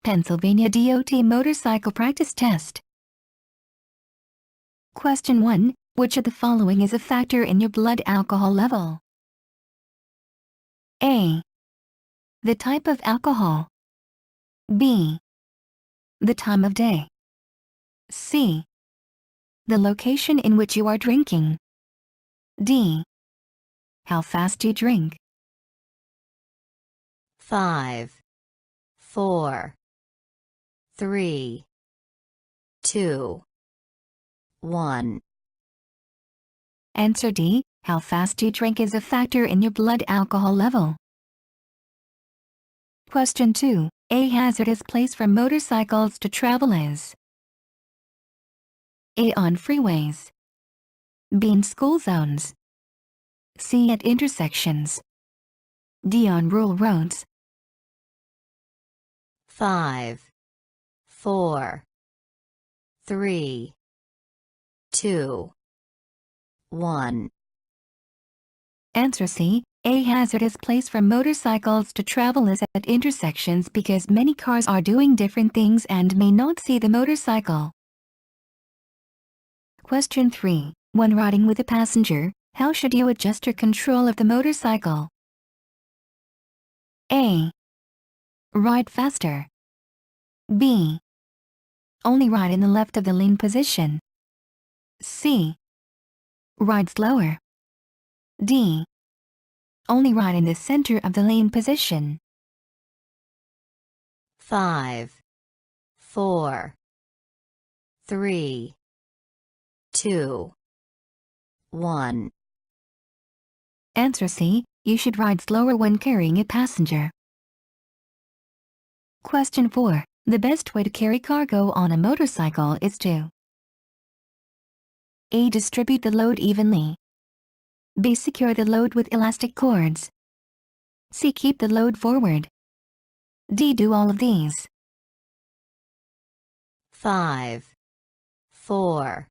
Pennsylvania DOT Motorcycle Practice Test. Question 1. Which of the following is a factor in your blood alcohol level? A. The type of alcohol. B. The time of day. C. The location in which you are drinking. D. How fast you drink. 5, 4, 3, 2, 1. Answer D. How fast you drink is a factor in your blood alcohol level. Question 2. A hazardous place for motorcycles to travel is: A. On freeways. B. In school zones. C. At intersections. D. On rural roads. 5, 4, 3, 2, 1. Answer C. A hazardous place for motorcycles to travel is at intersections because many cars are doing different things and may not see the motorcycle. Question 3. When riding with a passenger, how should you adjust your control of the motorcycle? A. Ride faster. B. Only ride in the left of the lane position. C. Ride slower. D. Only ride in the center of the lane position. 5, 4, 3, 2, 1. Answer C. You should ride slower when carrying a passenger. Question 4. The best way to carry cargo on a motorcycle is to: A. Distribute the load evenly. B. Secure the load with elastic cords. C. Keep the load forward. D. Do all of these. 5, 4,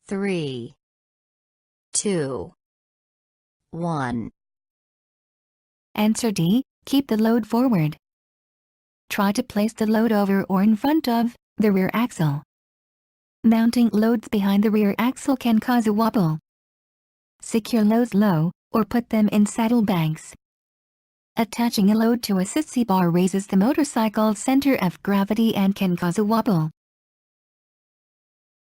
3, 2, 1. Answer D. Keep the load forward. Try to place the load over or in front of the rear axle. Mounting loads behind the rear axle can cause a wobble. Secure loads low, or put them in saddlebags. Attaching a load to a sissy bar raises the motorcycle's center of gravity and can cause a wobble.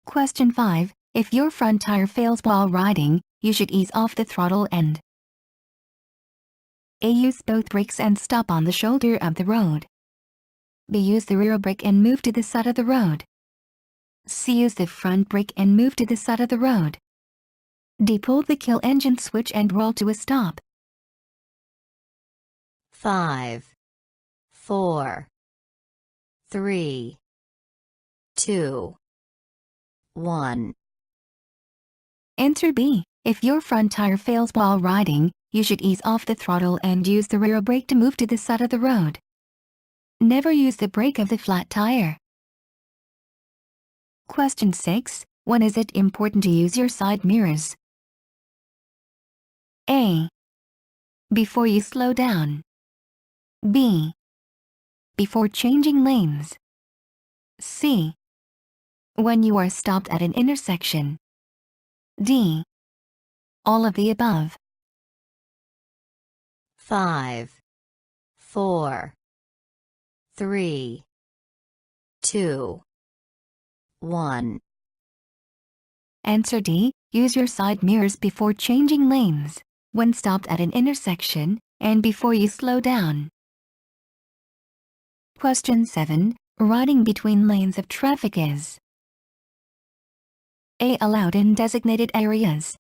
Question 5. If your front tire fails while riding, you should ease off the throttle and: A. Use both brakes and stop on the shoulder of the road. B. Use the rear brake and move to the side of the road. C. Use the front brake and move to the side of the road. D. Pull the kill engine switch and roll to a stop. 5, 4, 3, 2, 1. Answer B. If your front tire fails while riding, you should ease off the throttle and use the rear brake to move to the side of the road. Never use the brake of the flat tire. Question 6. When is it important to use your side mirrors? A. Before you slow down. B. Before changing lanes. C. When you are stopped at an intersection. D. All of the above. 5, 4, 3, 2, 1. Answer D. Use your side mirrors before changing lanes, when stopped at an intersection, and before you slow down. Question 7. Riding between lanes of traffic is: A. Allowed in designated areas.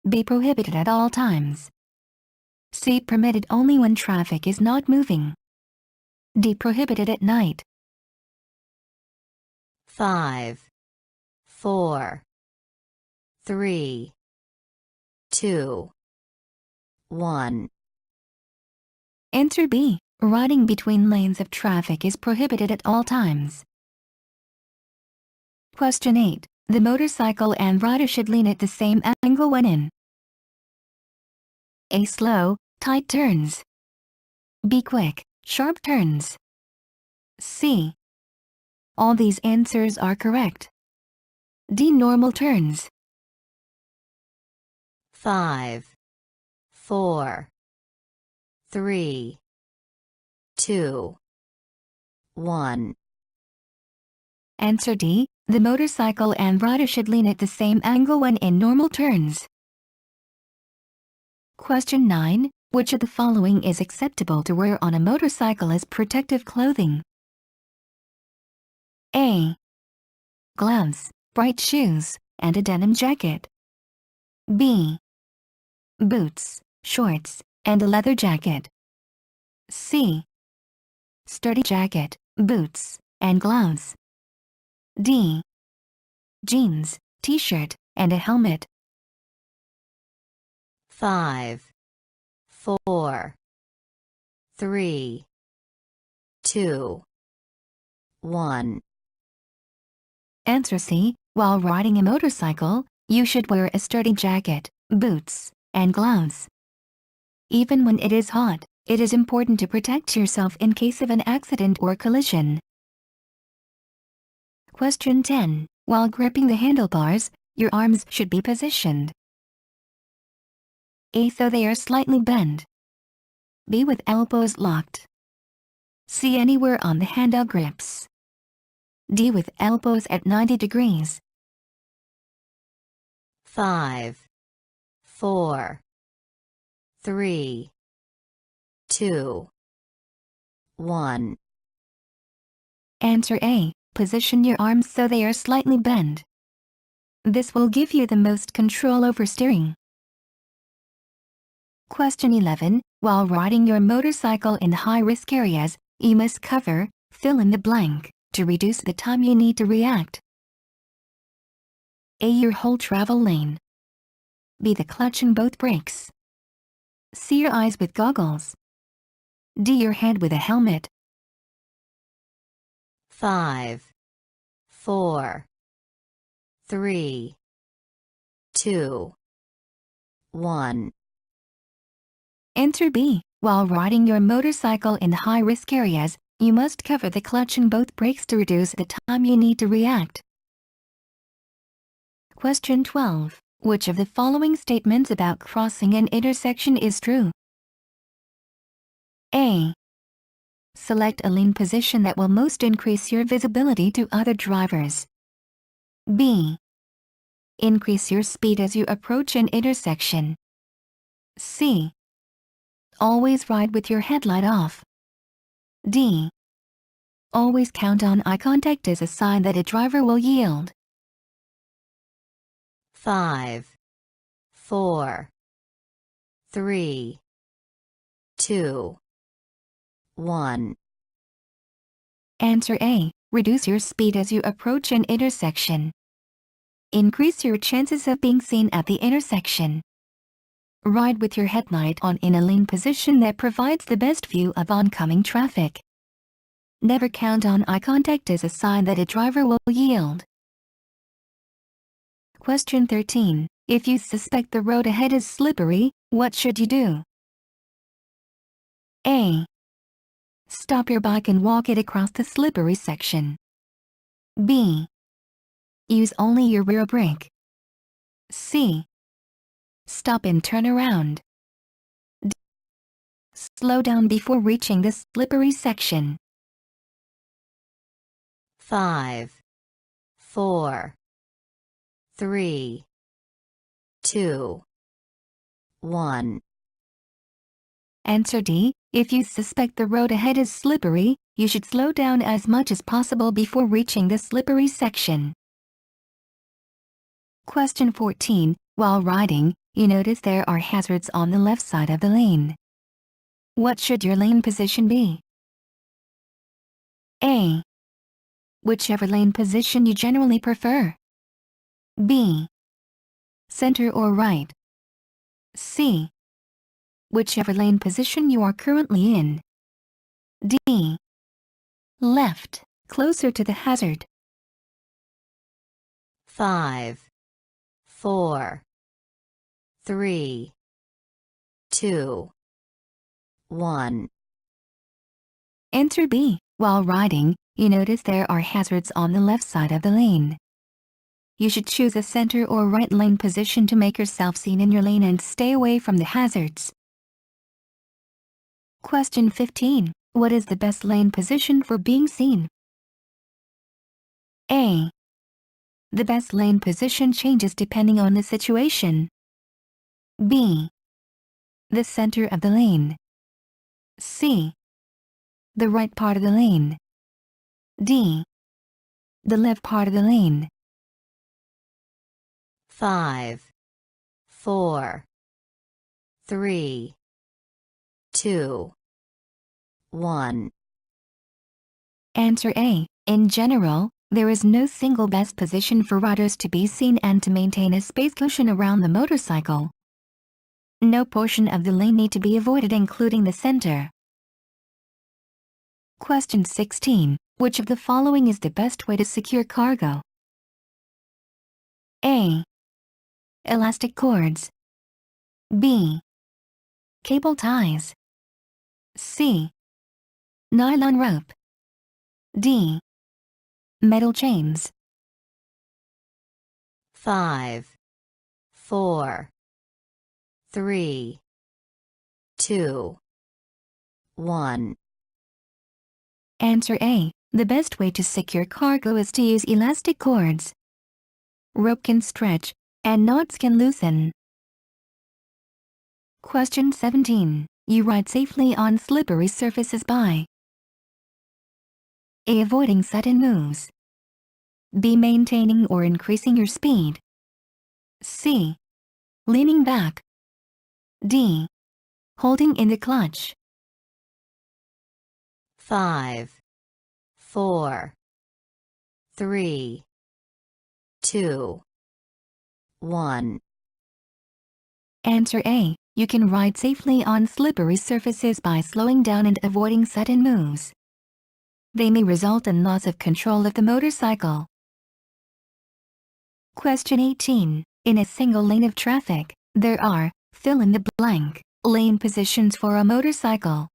B. Prohibited at all times. C. Permitted only when traffic is not moving. D. Prohibited at night. 5, 4, 3, 2, 1. Answer B. Riding between lanes of traffic is prohibited at all times. Question 8. The motorcycle and rider should lean at the same angle when in: A. Slow, tight turns. B. Quick, sharp turns. C. All these answers are correct. D. Normal turns. 5, 4, 3, 2, 1. Answer D. The motorcycle and rider should lean at the same angle when in normal turns. Question 9. Which of the following is acceptable to wear on a motorcycle as protective clothing? A. Gloves, bright shoes, and a denim jacket. B. Boots, shorts, and a leather jacket. C. Sturdy jacket, boots, and gloves. D. Jeans, t-shirt, and a helmet. 5, 4, 3, 2, 1. Answer C. While riding a motorcycle, you should wear a sturdy jacket, boots, and gloves. Even when it is hot, it is important to protect yourself in case of an accident or collision. Question 10. While gripping the handlebars, your arms should be positioned: A. So they are slightly bent. B. With elbows locked. C. Anywhere on the handle grips. D. With elbows at 90 degrees. 5, 4, 3, 2, 1. Answer A. Position your arms so they are slightly bent. This will give you the most control over steering. Question 11. While riding your motorcycle in high-risk areas, you must cover, fill in the blank, to reduce the time you need to react. A. Your whole travel lane. B. The clutch and both brakes. C. Your eyes with goggles. D. Your head with a helmet. 5, 4, 3, 2, 1. Answer B. While riding your motorcycle in high-risk areas, you must cover the clutch and both brakes to reduce the time you need to react. Question 12. Which of the following statements about crossing an intersection is true? A. Select a lane position that will most increase your visibility to other drivers. B. Increase your speed as you approach an intersection. C. Always ride with your headlight off. D. Always count on eye contact as a sign that a driver will yield. 5, 4, 3, 2, 1. Answer A. Reduce your speed as you approach an intersection. Increase your chances of being seen at the intersection. Ride with your headlight on in a lane position that provides the best view of oncoming traffic. Never count on eye contact as a sign that a driver will yield. Question 13. If you suspect the road ahead is slippery, what should you do? A. Stop your bike and walk it across the slippery section. B. Use only your rear brake. C. Stop and turn around. D. Slow down before reaching the slippery section. 5, 4, 3, 2, 1. Answer D. If you suspect the road ahead is slippery, you should slow down as much as possible before reaching the slippery section. Question 14. While riding, you notice there are hazards on the left side of the lane. What should your lane position be? A. Whichever lane position you generally prefer. B. Center or right. C. Whichever lane position you are currently in. D. Left, closer to the hazard. 5, 4, 3, 2, 1. Answer B. While riding, you notice there are hazards on the left side of the lane. You should choose a center or right lane position to make yourself seen in your lane and stay away from the hazards. Question 15. What is the best lane position for being seen? A. The best lane position changes depending on the situation. B. The center of the lane. C. The right part of the lane. D. The left part of the lane. 5, 4, 3, 2, 1. Answer A. In general, there is no single best position for riders to be seen and to maintain a space cushion around the motorcycle. No portion of the lane need to be avoided, including the center. Question 16. Which of the following is the best way to secure cargo? A. Elastic cords. B. Cable ties. C. Nylon rope. D. Metal chains. 5, 4, 3, 2, 1. Answer A. The best way to secure cargo is to use elastic cords. Rope can stretch, and knots can loosen. Question 17. You ride safely on slippery surfaces by A. Avoiding sudden moves. B. Maintaining or increasing your speed. C. Leaning back. D. Holding in the clutch. 5, 4, 3, 2, 1. Answer A. You can ride safely on slippery surfaces by slowing down and avoiding sudden moves. They may result in loss of control of the motorcycle. Question 18. In a single lane of traffic, there are, fill in the blank, lane positions for a motorcycle.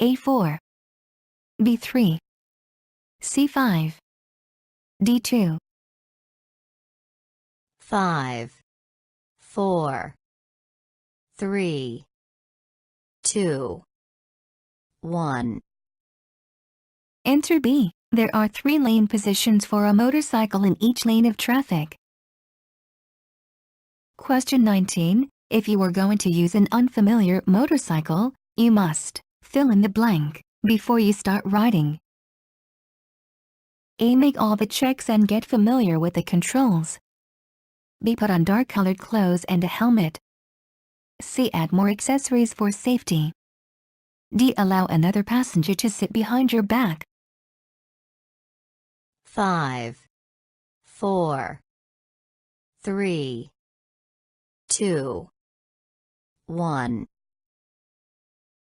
A4, B3, C5, D2. 5, 4, 3, 2, 1. Answer B. There are 3 lane positions for a motorcycle in each lane of traffic. Question 19. If you are going to use an unfamiliar motorcycle, you must fill in the blank before you start riding. A. Make all the checks and get familiar with the controls. B. Put on dark-colored clothes and a helmet. C. Add more accessories for safety. D. Allow another passenger to sit behind your back. 5, 4, 3, 2, 1.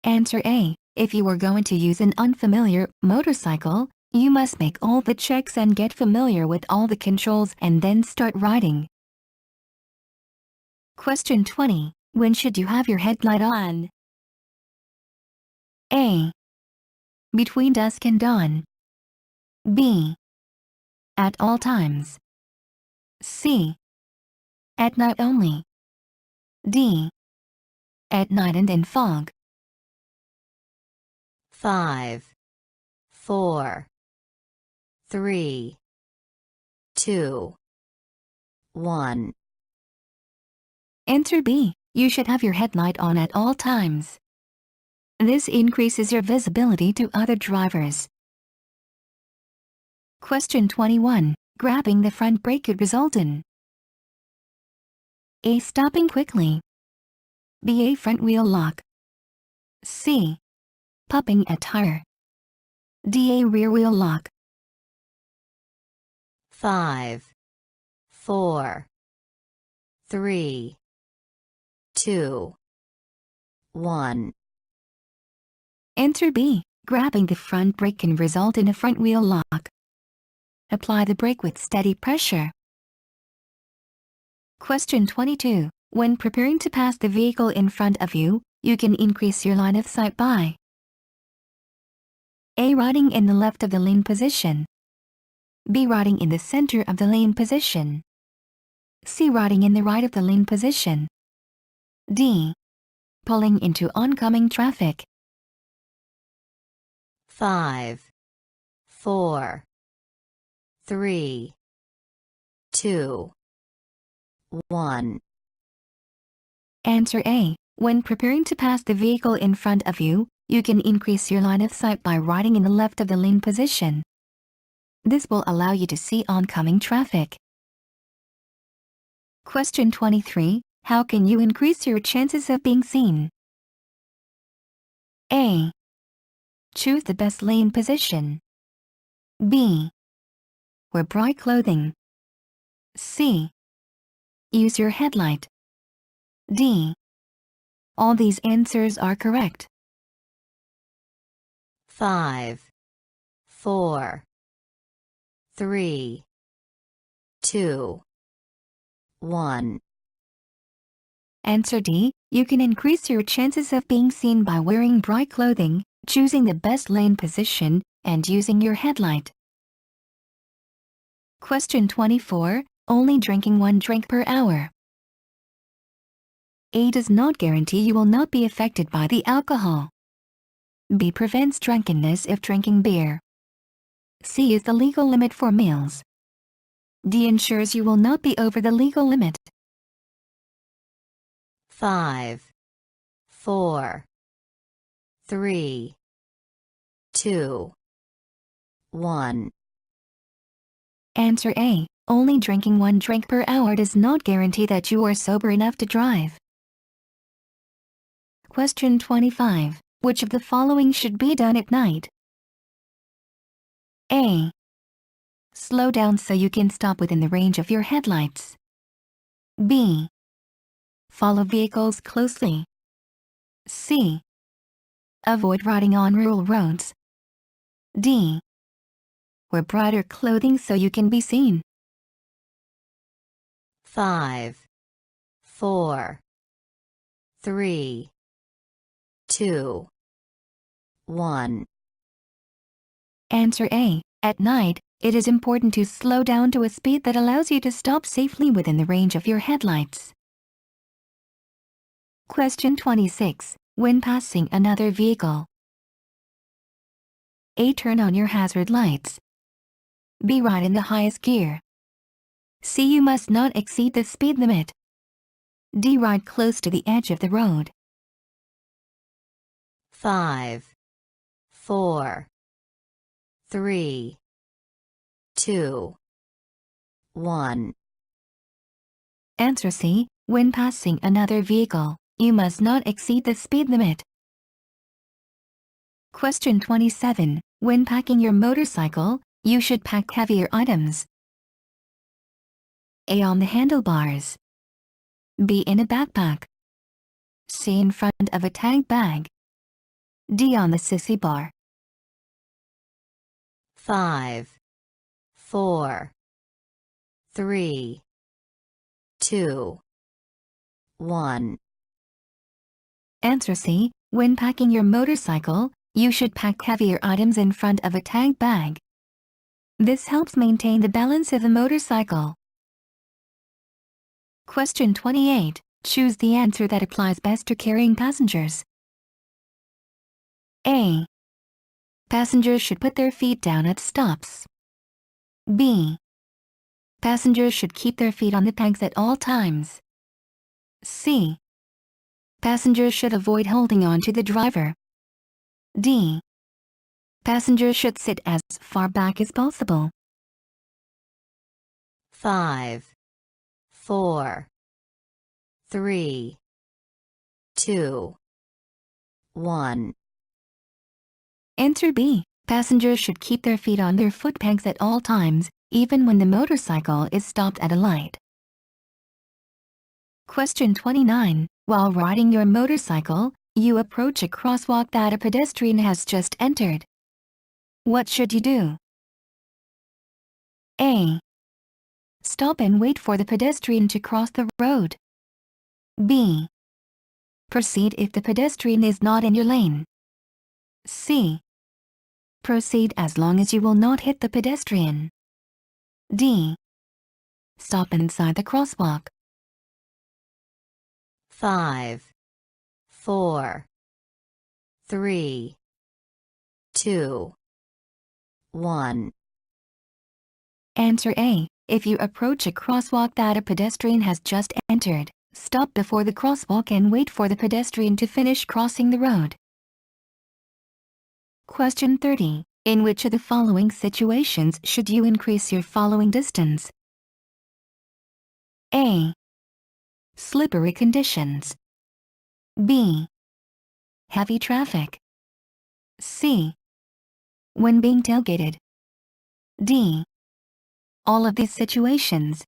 Answer A. If you are going to use an unfamiliar motorcycle, you must make all the checks and get familiar with all the controls and then start riding. Question 20. When should you have your headlight on? A. Between dusk and dawn. B. At all times. C. At night only. D. At night and in fog. 5, 4, 3, 2, 1. Answer B. You should have your headlight on at all times. This increases your visibility to other drivers. Question 21. Grabbing the front brake could result in A. Stopping quickly. B. A front wheel lock. C. Popping a tire. D. A rear wheel lock. 5, 4, 3, 2, 1. Answer B. Grabbing the front brake can result in a front wheel lock. Apply the brake with steady pressure. Question 22. When preparing to pass the vehicle in front of you, you can increase your line of sight by A. Riding in the left of the lane position. B. Riding in the center of the lane position. C. Riding in the right of the lane position. D. Pulling into oncoming traffic. 5, 4, 3, 2, 1. Answer A. When preparing to pass the vehicle in front of you, you can increase your line of sight by riding in the left of the lane position. This will allow you to see oncoming traffic. Question 23. How can you increase your chances of being seen? A. Choose the best lane position. B. Wear bright clothing. C. Use your headlight. D. All these answers are correct. 5, 4, 3, 2, 1. Answer D. You can increase your chances of being seen by wearing bright clothing, choosing the best lane position, and using your headlight. Question 24. Only drinking 1 drink per hour. A. Does not guarantee you will not be affected by the alcohol. B. Prevents drunkenness if drinking beer. C. Is the legal limit for meals. D. Ensures you will not be over the legal limit. 5, 4, 3, 2, 1. Answer A. Only drinking 1 drink per hour does not guarantee that you are sober enough to drive. Question 25. Which of the following should be done at night? A. Slow down so you can stop within the range of your headlights. B. Follow vehicles closely. C. Avoid riding on rural roads. D. Wear brighter clothing so you can be seen. 5, 4, 3, 2, 1. Answer A. At night, it is important to slow down to a speed that allows you to stop safely within the range of your headlights. Question 26. When passing another vehicle. A. Turn on your hazard lights. B. Ride in the highest gear. C. You must not exceed the speed limit. D. Ride close to the edge of the road. 5, 4, 3, 2, 1. Answer C. When passing another vehicle, you must not exceed the speed limit. Question 27. When packing your motorcycle, you should pack heavier items. A. On the handlebars. B. In a backpack. C. In front of a tag bag. D. On the sissy bar. 5, 4, 3, 2, 1. Answer C. When packing your motorcycle, you should pack heavier items in front of a tag bag. This helps maintain the balance of the motorcycle. Question 28. Choose the answer that applies best to carrying passengers. A. Passengers should put their feet down at stops. B. Passengers should keep their feet on the pegs at all times. C. Passengers should avoid holding on to the driver. D. Passengers should sit as far back as possible. 5, 4, 3, 2, 1. Answer B. Passengers should keep their feet on their foot pegs at all times, even when the motorcycle is stopped at a light. Question 29. While riding your motorcycle, you approach a crosswalk that a pedestrian has just entered. What should you do? A. Stop and wait for the pedestrian to cross the road. B. Proceed if the pedestrian is not in your lane. C. Proceed as long as you will not hit the pedestrian. D. Stop inside the crosswalk. 5, 4, 3, 2, 1. Answer A. If you approach a crosswalk that a pedestrian has just entered, stop before the crosswalk and wait for the pedestrian to finish crossing the road. Question 30. In which of the following situations should you increase your following distance? A. Slippery conditions. B. Heavy traffic. C. When being tailgated. D. All of these situations.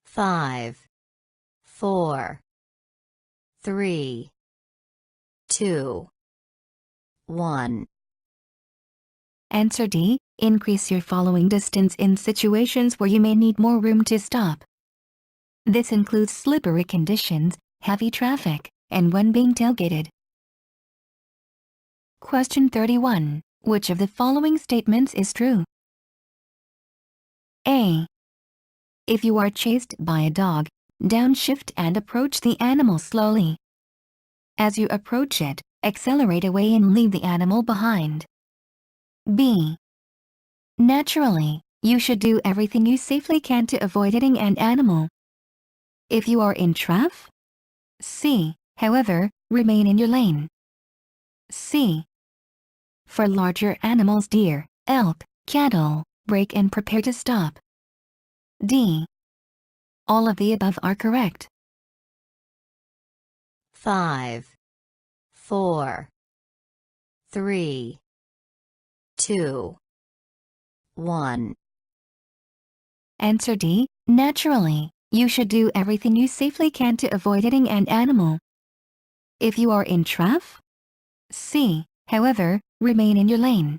5, 4, 3, 2, 1. Answer D. Increase your following distance in situations where you may need more room to stop. This includes slippery conditions, heavy traffic, and when being tailgated. Question 31. Which of the following statements is true? A. If you are chased by a dog, downshift and approach the animal slowly. As you approach it, accelerate away and leave the animal behind. B. Naturally, you should do everything you safely can to avoid hitting an animal. If you are in traffic. C. However, remain in your lane. C. For larger animals, deer, elk, cattle, brake and prepare to stop. D. All of the above are correct. 5, 4, 3, 2, 1. Answer D. Naturally, you should do everything you safely can to avoid hitting an animal. If you are in traffic. C. However, remain in your lane.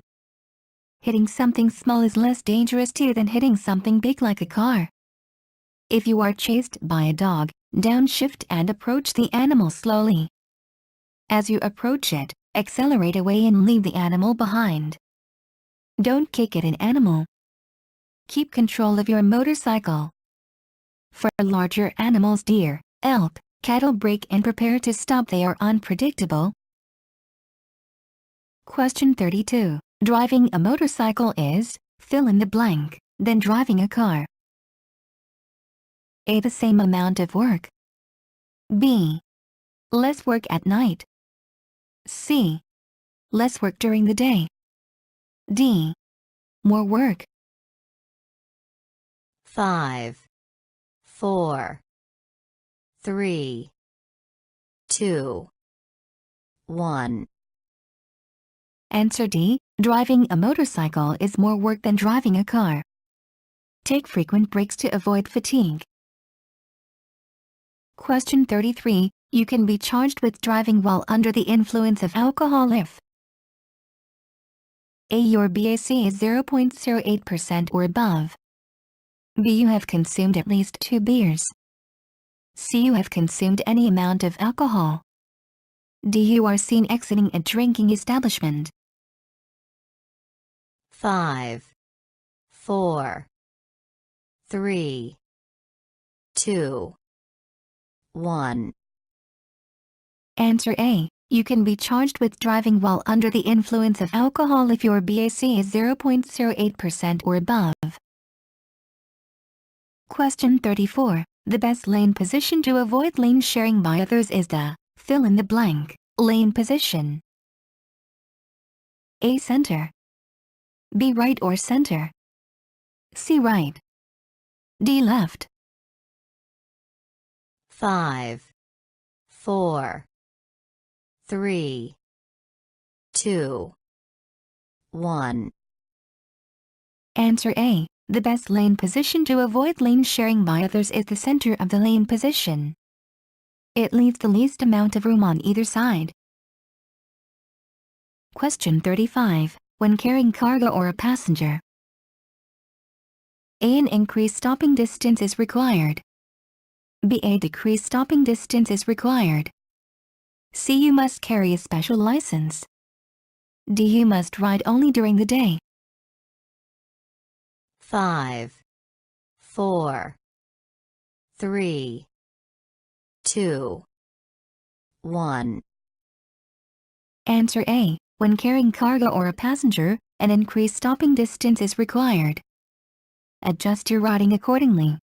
Hitting something small is less dangerous too than hitting something big like a car. If you are chased by a dog, downshift and approach the animal slowly. As you approach it, accelerate away and leave the animal behind. Don't kick at an animal. Keep control of your motorcycle. For larger animals, deer, elk, cattle, brake and prepare to stop. They are unpredictable. Question 32. Driving a motorcycle is, fill in the blank, than driving a car. A. The same amount of work. B. Less work at night. C. Less work during the day. D. More work. 5, 4, 3, 2, 1. Answer D. Driving a motorcycle is more work than driving a car. Take frequent breaks to avoid fatigue. Question 33. You can be charged with driving while under the influence of alcohol if A. Your BAC is 0.08% or above. B. You have consumed at least 2 beers. C. You have consumed any amount of alcohol. D. You are seen exiting a drinking establishment. 5, 4, 3, 2, 1. Answer A. You can be charged with driving while under the influence of alcohol if your BAC is 0.08% or above. Question 34. The best lane position to avoid lane sharing by others is the fill in the blank lane position. A. Center. B. Right or center. C. Right. D. Left. 5, 4, 3, 2, 1. Answer A. The best lane position to avoid lane sharing by others is the center of the lane position. It leaves the least amount of room on either side. Question 35. When carrying cargo or a passenger, A. An increased stopping distance is required. B. A decreased stopping distance is required. C. You must carry a special license. D. You must ride only during the day. 5, 4, 3, 2, 1. Answer A. When carrying cargo or a passenger, an increased stopping distance is required. Adjust your riding accordingly.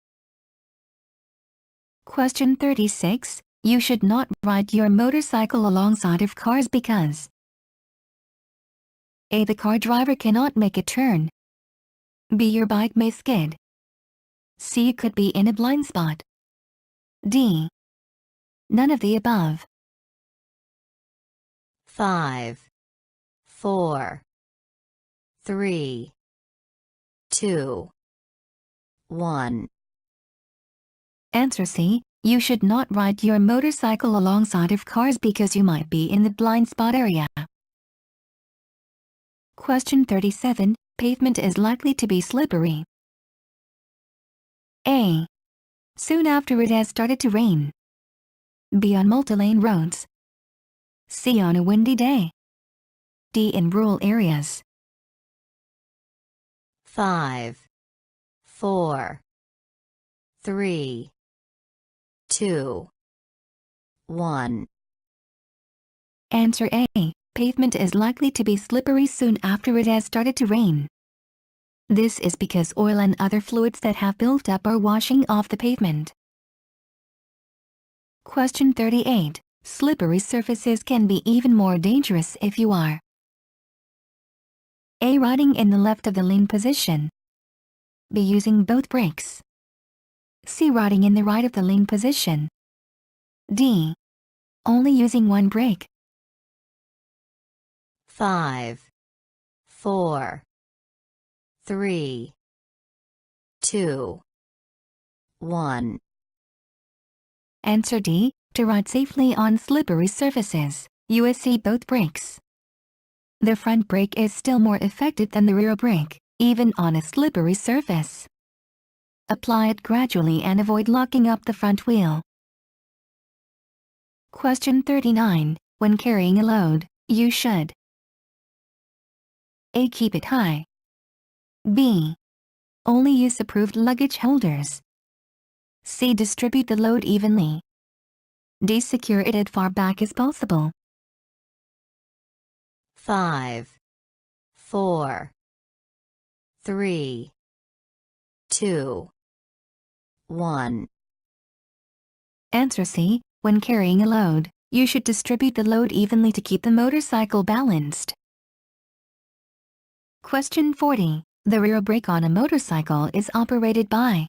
Question 36. You should not ride your motorcycle alongside of cars because A. The car driver cannot make a turn. B. Your bike may skid. C. You could be in a blind spot. D. None of the above. 5, 4, 3, 2, 1. Answer C. You should not ride your motorcycle alongside of cars because you might be in the blind spot area. Question 37. Pavement is likely to be slippery. A. Soon after it has started to rain. B. On multi-lane roads. C. On a windy day. D. In rural areas. 5, 4, 3, 2, 1. Answer A. Pavement is likely to be slippery soon after it has started to rain. This is because oil and other fluids that have built up are washing off the pavement. Question 38. Slippery surfaces can be even more dangerous if you are A. Riding in the left of the lane position. B. Using both brakes. C. Riding in the right of the lane position. D. Only using one brake. 5, 4, 3, 2, 1. Answer D. To ride safely on slippery surfaces, use both brakes. The front brake is still more effective than the rear brake, even on a slippery surface. Apply it gradually and avoid locking up the front wheel. Question 39. When carrying a load, you should A. Keep it high. B. Only use approved luggage holders. C. Distribute the load evenly. D. Secure it as far back as possible. 5, 4, 3, 2, 1. Answer C. When carrying a load, you should distribute the load evenly to keep the motorcycle balanced. Question 40. The rear brake on a motorcycle is operated by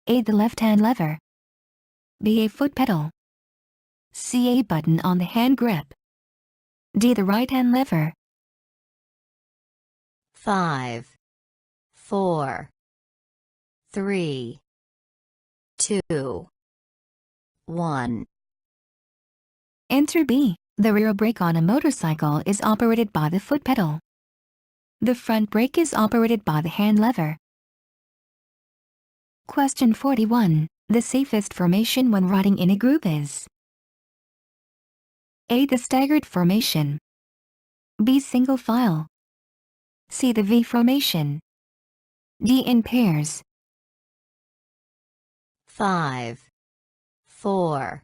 A. The left-hand lever. B. A foot pedal. C. A button on the hand grip. D. The right-hand lever. 5, 4, 3, 2, 1. Answer B. The rear brake on a motorcycle is operated by the foot pedal. The front brake is operated by the hand lever. Question 41. The safest formation when riding in a group is A. The staggered formation. B. Single file. C. The V formation. D. In pairs. 5, 4,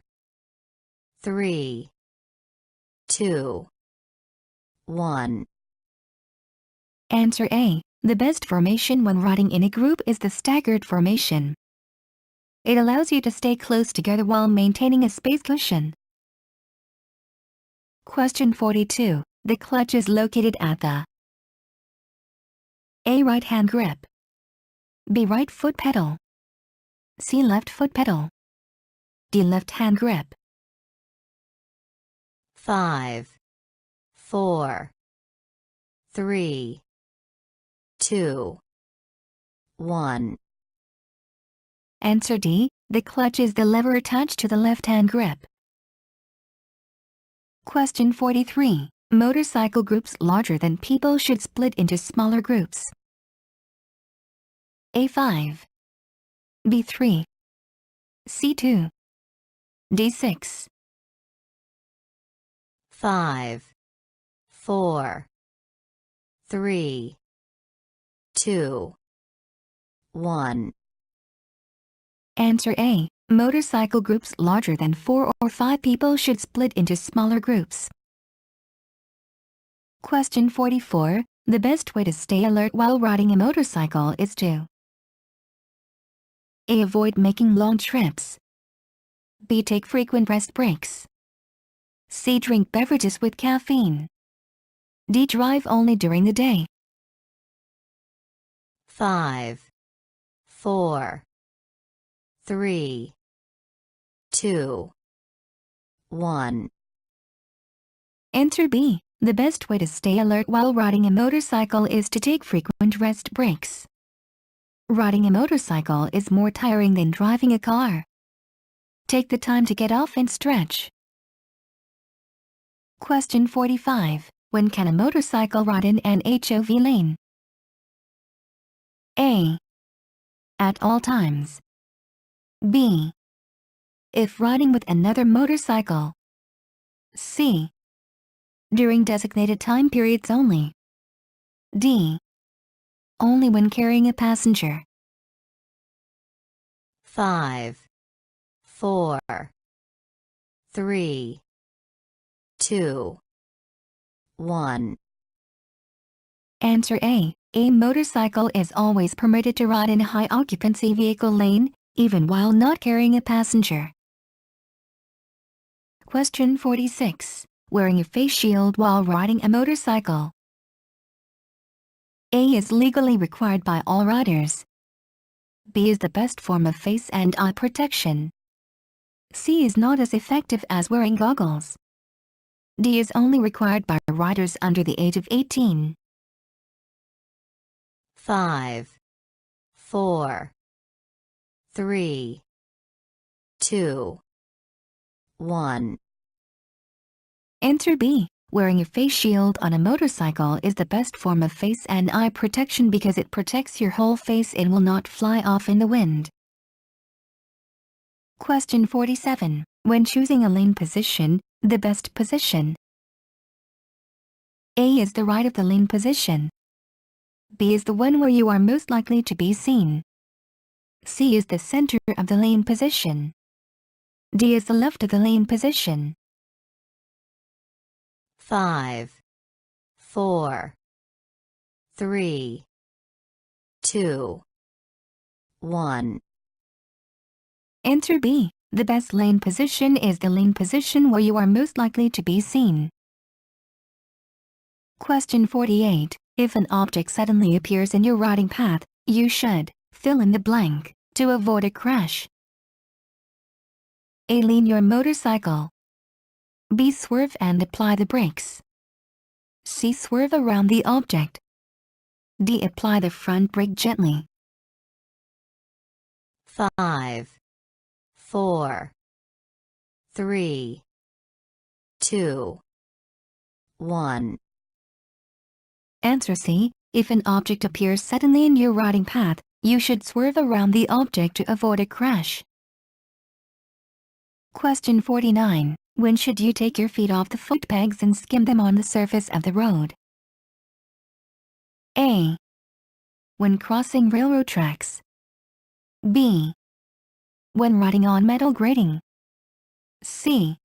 3, 2, 1. Answer A. The best formation when riding in a group is the staggered formation. It allows you to stay close together while maintaining a space cushion. Question 42. The clutch is located at the A. Right hand grip. B. Right foot pedal. C. Left foot pedal. D. Left hand grip. 5, 4, 3, 2, 1. Answer D. The clutch is the lever attached to the left hand grip. Question 43. Motorcycle groups larger than people should split into smaller groups. A5. B3. C2. D6. 5, 4, 3, 2, 1. Answer A. Motorcycle groups larger than 4 or 5 people should split into smaller groups. Question 44. The best way to stay alert while riding a motorcycle is to A. Avoid making long trips. B. Take frequent rest breaks. C. Drink beverages with caffeine. D. Drive only during the day. 5, 4, 3, 2, 1. Answer B. The best way to stay alert while riding a motorcycle is to take frequent rest breaks. Riding a motorcycle is more tiring than driving a car. Take the time to get off and stretch. Question 45. When can a motorcycle ride in an HOV lane? A. At all times. B. If riding with another motorcycle. C. During designated time periods only. D. Only when carrying a passenger. 5, 4, 3, 2, 1. Answer A. A motorcycle is always permitted to ride in a high-occupancy vehicle lane, even while not carrying a passenger. Question 46. Wearing a face shield while riding a motorcycle. A is legally required by all riders. B is the best form of face and eye protection. C is not as effective as wearing goggles. D is only required by riders under the age of 18. 5, 4, 3, 2, 1. Answer B. Wearing a face shield on a motorcycle is the best form of face and eye protection because it protects your whole face and will not fly off in the wind. Question 47. When choosing a lane position, the best position. A is the right of the lane position. B is the one where you are most likely to be seen. C is the center of the lane position. D is the left of the lane position. 5, 4, 3, 2, 1. Answer B. The best lane position is the lane position where you are most likely to be seen. Question 48. If an object suddenly appears in your riding path, you should fill in the blank to avoid a crash. A. Lean your motorcycle. B. Swerve and apply the brakes. C. Swerve around the object. D. Apply the front brake gently. 5, 4, 3, 2, 1. Answer C. If an object appears suddenly in your riding path, you should swerve around the object to avoid a crash. Question 49. When should you take your feet off the foot pegs and skim them on the surface of the road? A. When crossing railroad tracks. B. When riding on metal grating. C.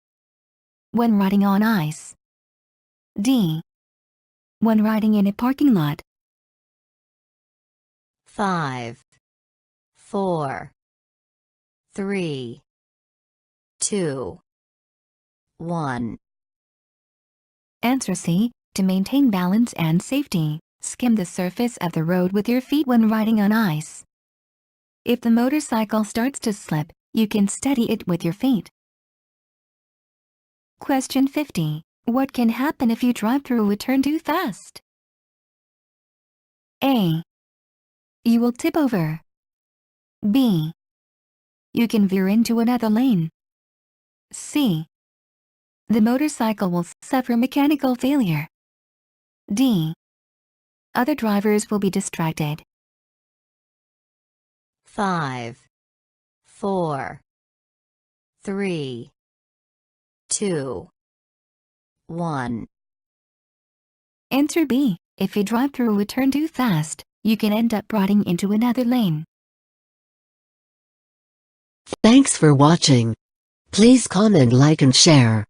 When riding on ice. D. When riding in a parking lot. 5, 4, 3, 2, 1. Answer C. To maintain balance and safety, skim the surface of the road with your feet when riding on ice. If the motorcycle starts to slip, you can steady it with your feet. Question 50. What can happen if you drive through a turn too fast? A. You will tip over. B. You can veer into another lane. C. The motorcycle will suffer mechanical failure. D. Other drivers will be distracted. 5, 4, 3, 2, 1. Answer B. If you drive through a turn too fast, you can end up riding into another lane. Thanks for watching. Please comment, like and share.